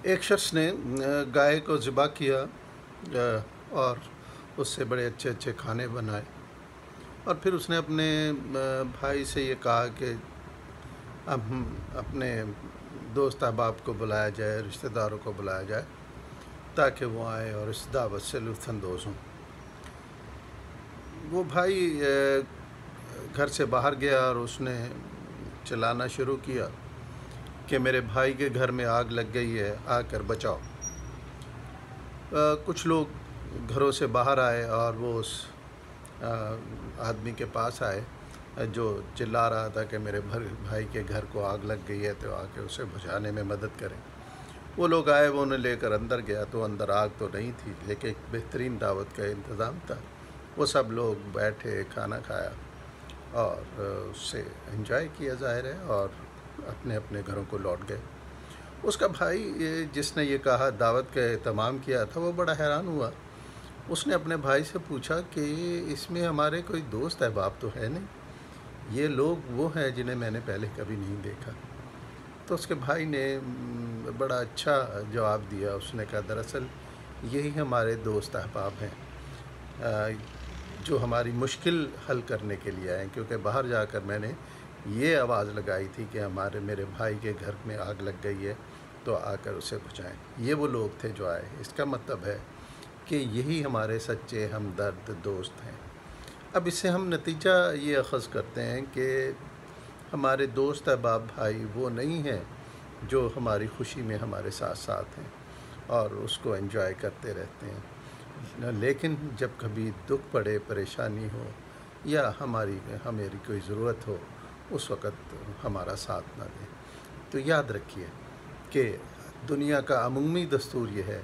ایک شخص نے گائے کو ذبح کیا اور اس سے بڑے اچھے اچھے کھانے بنائے، اور پھر اس نے اپنے بھائی سے یہ کہا کہ اب ہم اپنے دوست احباب کو بلایا جائے، رشتہ داروں کو بلایا جائے تاکہ وہ آئیں اور اس دعوت سے لطف اندوز ہوں۔ وہ بھائی گھر سے باہر گیا اور اس نے چلانا شروع کیا کہ میرے بھائی کے گھر میں آگ لگ گئی ہے، آ کر بچاؤ۔ کچھ لوگ گھروں سے باہر آئے اور وہ اس آدمی کے پاس آئے جو چلا رہا تھا کہ میرے بھائی کے گھر کو آگ لگ گئی ہے تو آ کے اسے بجھانے میں مدد کریں۔ وہ لوگ آئے، وہ انہیں لے کر اندر گیا تو اندر آگ تو نہیں تھی، لیکن ایک بہترین دعوت کا انتظام تھا۔ وہ سب لوگ بیٹھے، کھانا کھایا اور اس سے انجوائے کیا ظاہر ہے، اور اپنے اپنے گھروں کو لوٹ گئے۔ اس کا بھائی جس نے یہ کہا، دعوت کا اہتمام کیا تھا، وہ بڑا حیران ہوا۔ اس نے اپنے بھائی سے پوچھا کہ اس میں ہمارے کوئی دوست احباب تو ہے نہیں، یہ لوگ وہ ہیں جنہیں میں نے پہلے کبھی نہیں دیکھا۔ تو اس کے بھائی نے بڑا اچھا جواب دیا۔ اس نے کہا دراصل یہی ہمارے دوست احباب ہیں جو ہماری مشکل حل کرنے کے لیے آئے، کیونکہ باہر جا کر میں نے یہ آواز لگائی تھی کہ میرے بھائی کے گھر میں آگ لگ گئی ہے تو آ کر اسے بچائیں۔ یہ وہ لوگ تھے جو آئے۔ اس کا مطلب ہے کہ یہی ہمارے سچے ہمدرد دوست ہیں۔ اب اس سے ہم نتیجہ یہ اخذ کرتے ہیں کہ ہمارے دوست احباب بھائی وہ نہیں ہیں جو ہماری خوشی میں ہمارے ساتھ ساتھ ہیں اور اس کو انجوائے کرتے رہتے ہیں، لیکن جب کبھی دکھ پڑے، پریشانی ہو یا ہماری کوئی ضرورت ہو، اس وقت ہمارا ساتھ نہ دیں۔ تو یاد رکھیے کہ دنیا کا عمومی دستور یہ ہے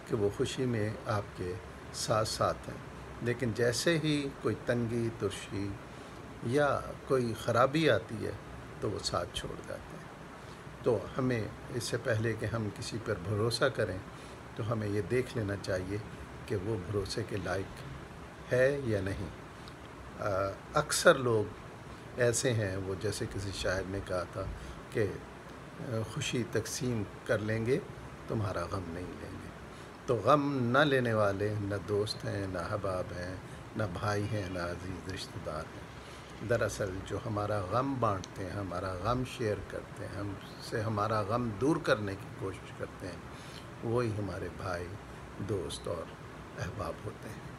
کہ وہ خوشی میں آپ کے ساتھ ساتھ ہیں، لیکن جیسے ہی کوئی تنگی، ترشی یا کوئی خرابی آتی ہے تو وہ ساتھ چھوڑ جاتے ہیں۔ تو ہمیں اس سے پہلے کہ ہم کسی پر بھروسہ کریں تو ہمیں یہ دیکھ لینا چاہیے کہ وہ بھروسے کے لائق ہے یا نہیں۔ اکثر لوگ ایسے ہیں، وہ جیسے کسی شاعر نے کہا تھا کہ خوشی تقسیم کر لیں گے، تمہارا غم نہیں لیں گے۔ تو غم نہ لینے والے نہ دوست ہیں، نہ احباب ہیں، نہ بھائی ہیں، نہ عزیز رشتہ دار ہیں۔ دراصل جو ہمارا غم بانٹتے ہیں، ہمارا غم شیئر کرتے ہیں، ہم سے ہمارا غم دور کرنے کی کوشش کرتے ہیں، وہی ہمارے بھائی، دوست اور احباب ہوتے ہیں۔